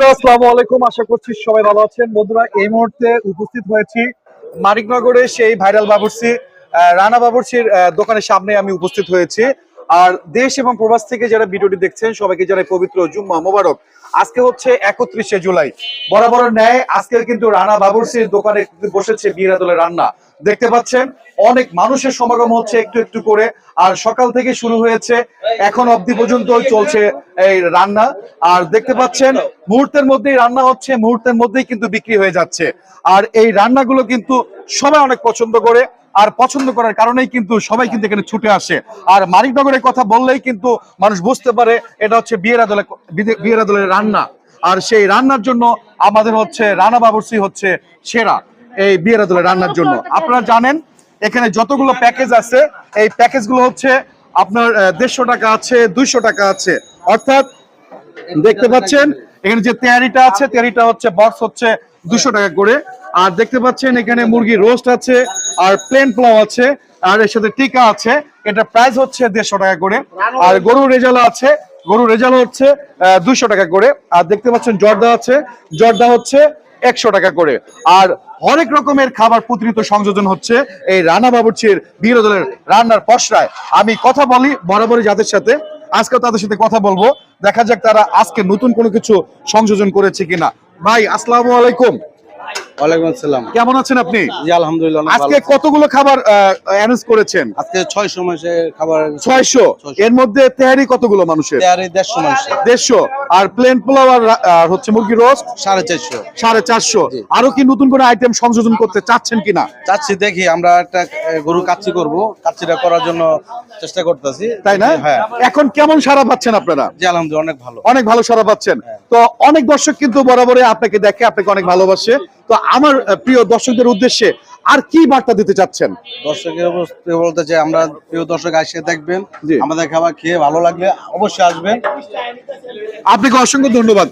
আসসালামু আলাইকুম, আশা করছি সবাই ভালো আছেন। বন্ধুরা, এই মুহূর্তে উপস্থিত হয়েছি মানিকনগরে সেই ভাইরাল বাবুর্চি রানা বাবুর্চির দোকানের সামনে আমি উপস্থিত হয়েছি। আর দেশ এবং প্রবাস থেকে যারা ভিডিওটি দেখছেন সবাইকে জানাই পবিত্র জুম্মা মোবারক। আজকে হচ্ছে 31শে জুলাই, বরাবর ন্যায় আজকে কিন্তু রানা বাবুর্চির দোকানে বসেছে বিয়ের আদলের রান্না। দেখতে পাচ্ছেন অনেক মানুষের সমাগম হচ্ছে একটু একটু করে, আর সকাল থেকে শুরু হয়েছে, এখন অবধি পর্যন্ত চলছে এই রান্না। আর দেখতে পাচ্ছেন মুহূর্তের মধ্যেই রান্না হচ্ছে, মুহূর্তের মধ্যেই কিন্তু বিক্রি হয়ে যাচ্ছে। আর এই রান্নাগুলো কিন্তু সবাই অনেক পছন্দ করে, আর পছন্দ করার কারণেই কিন্তু সবাই কিন্তু এখানে ছুটে আসে। আর মানিকনগরের কথা বললেই কিন্তু মানুষ বুঝতে পারে এটা হচ্ছে বিয়ের আদলের রান্না। আর সেই রান্নার জন্য আমাদের হচ্ছে রানা বাবুর্চি হচ্ছে সেরা এই বিয়ের আদলের রান্নার জন্য। আপনারা জানেন এখানে যতগুলো প্যাকেজ আছে, এই প্যাকেজগুলো হচ্ছে আপনার 150 টাকা আছে, 200 টাকা আছে। অর্থাৎ দেখতে পাচ্ছেন এখানে যে তেহারিটা আছে, তেহারিটা হচ্ছে বক্স হচ্ছে 200 টাকা করে। আর দেখতে পাচ্ছেন এখানে মুরগি রোস্ট আছে, আর প্লেন পোলাও আছে, আর এর সাথে টিকা আছে, এটা প্রাইস হচ্ছে 150 টাকা করে। আর গরু রেজালা আছে, গরু রেজালা হচ্ছে 200 টাকা করে। আর দেখতে পাচ্ছেন জর্দা আছে, জর্দা হচ্ছে 100 টাকা করে। আর অনেক রকমের খাবার প্রতিনিয়ত সংযোজন হচ্ছে এই রানা বাবুর্চির বিয়ের আদলের রান্নার পসরায়। আমি কথা বলি বরাবরই যাদের সাথে, আজকে তাদের সাথে কথা বলবো, দেখা যাক তারা আজকে নতুন কোনো কিছু সংযোজন করেছে কিনা। ভাই আসসালামু আলাইকুম। ওয়ালাইকুম আসসালাম। কেমন আছেন আপনি? জি আলহামদুলিল্লাহ। আজকে কতগুলো খাবার অ্যারেঞ্জ করেছেন? আজকে 600 মানুষের খাবার। 600। এর মধ্যে তেহারি কতগুলো মানুষের? তেহারি 150 মানুষের। 150। আর প্লেন পোলাও আর হচ্ছে মুরগি রোস্ট 450। 450। আরো কি নতুন কোনো আইটেম সংযোজন করতে চাচ্ছেন কিনা? চাচ্ছি, দেখি আমরা একটা গরু কাচ্চি করব, কাচ্চিটা করার জন্য চেষ্টা করতেছি, তাই না? হ্যাঁ। এখন কেমন সাড়া পাচ্ছেন আপনারা? জি আলহামদুলিল্লাহ অনেক ভালো। অনেক ভালো সাড়া পাচ্ছেন। তো অনেক দর্শক কিন্তু বরাবরই আপনাকে দেখে, আপনাকে অনেক ভালোবাসে। তো আমার প্রিয় দর্শকদের উদ্দেশ্যে আর কি বার্তা দিতে চাচ্ছেন? দর্শকের বলতে চাই, আমরা প্রিয় দর্শক আসে দেখবেন, আমাদের খাবার খেয়ে ভালো লাগলে অবশ্যই আসবেন। আপনাকে অসংখ্য ধন্যবাদ।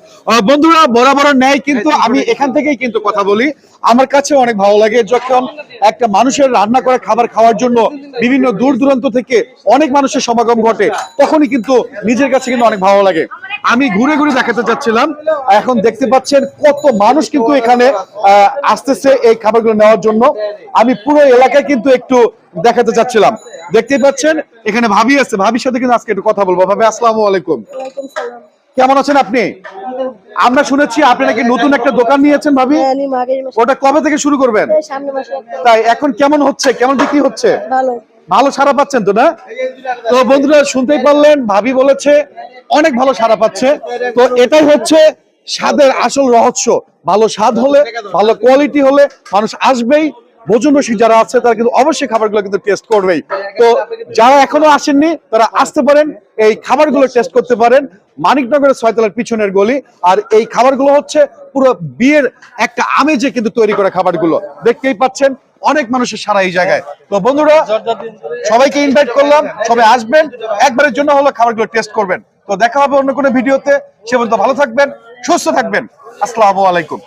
বন্ধুরা, বরাবর ন্যায় কিন্তু আমি এখান থেকেই কিন্তু কথা বলি। আমার কাছে অনেক ভালো লাগে যখন একটা মানুষের রান্না করা খাবার খাওয়ার জন্য বিভিন্ন দূর দূরান্ত থেকে অনেক মানুষের সমাগম ঘটে, তখনই কিন্তু নিজের কাছে কিন্তু অনেক ভালো লাগে। আমি ঘুরে ঘুরে দেখাতে চাচ্ছিলাম, এখন দেখতে পাচ্ছেন কত মানুষ কিন্তু এখানে আসতেছে এই খাবারগুলো নেওয়ার জন্য। আমি পুরো এলাকায় কিন্তু একটু দেখাতে চাচ্ছিলাম। দেখতেই পাচ্ছেন এখানে ভাবি আছে, ভাবির সাথে কিন্তু আজকে একটু কথা বলবো। ভাবি আসসালামু আলাইকুম। কেমন আছেন আপনি? আমরা শুনেছি আপনি নাকি নতুন একটা দোকান নিয়েছেন ভাবি, ওটা কবে থেকে শুরু করবেন? তাই এখন কেমন হচ্ছে, কেমন বিক্রি হচ্ছে? ভালো সাড়া পাচ্ছেন তো না? তো বন্ধুরা শুনতেই পারলেন, ভাবি বলেছে অনেক ভালো সাড়া পাচ্ছে। তো এটাই হচ্ছে স্বাদের আসল রহস্য। ভালো স্বাদ হলে, ভালো কোয়ালিটি হলে মানুষ আসবেই। ভোজন রসিক যারা আছে তারা কিন্তু অবশ্যই খাবারগুলো কিন্তু টেস্ট করবেই। তো যারা এখনো আসেননি তারা আসতে পারেন, এই খাবারগুলো টেস্ট করতে পারেন। মানিকনগরের 6 তলার পিছনের গলি। আর এই খাবারগুলো হচ্ছে পুরো বিয়ের একটা আমেজে কিন্তু তৈরি করা খাবারগুলো। দেখতেই পাচ্ছেন অনেক মানুষের সারা এই জায়গায়। তো বন্ধুরা সবাইকে ইনভাইট করলাম, সবাই আসবেন, একবারের জন্য হলো খাবারগুলো টেস্ট করবেন। তো দেখা হবে অন্য কোনো ভিডিওতে। সে পর্যন্ত ভালো থাকবেন, সুস্থ থাকবেন। আসসালামু আলাইকুম।